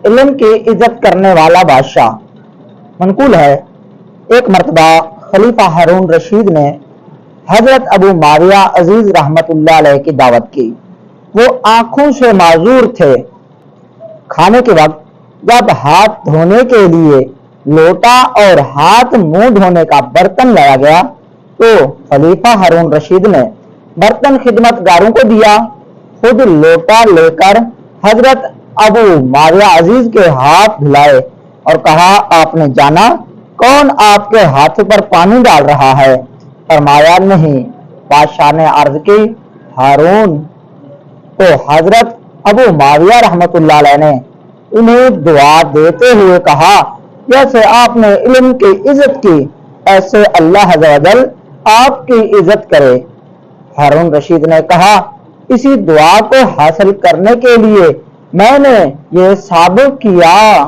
علم کی عزت کرنے والا بادشاہ۔ منقول ہے ایک مرتبہ خلیفہ ہارون رشید نے حضرت ابو معاویہ عزیز رحمت اللہ علیہ کی دعوت کی۔ وہ آنکھوں سے معذور تھے۔ کھانے کے وقت جب ہاتھ دھونے کے لیے لوٹا اور ہاتھ منہ دھونے کا برتن لایا گیا تو خلیفہ ہارون رشید نے برتن خدمت گاروں کو دیا، خود لوٹا لے کر حضرت ابو معاویہ عزیز کے ہاتھ دھلائے اور کہا، آپ نے جانا کون آپ کے ہاتھ پر پانی ڈال رہا ہے؟ فرمایا، نہیں۔ بادشاہ نے عرض کی، ہارون۔ تو حضرت ابو معاویہ رحمت اللہ علیہ نے انہیں دعا دیتے ہوئے کہا، جیسے آپ نے علم کی عزت کی ایسے اللہ عز و جل آپ کی عزت کرے۔ ہارون رشید نے کہا، اسی دعا کو حاصل کرنے کے لیے میں نے یہ ثابت کیا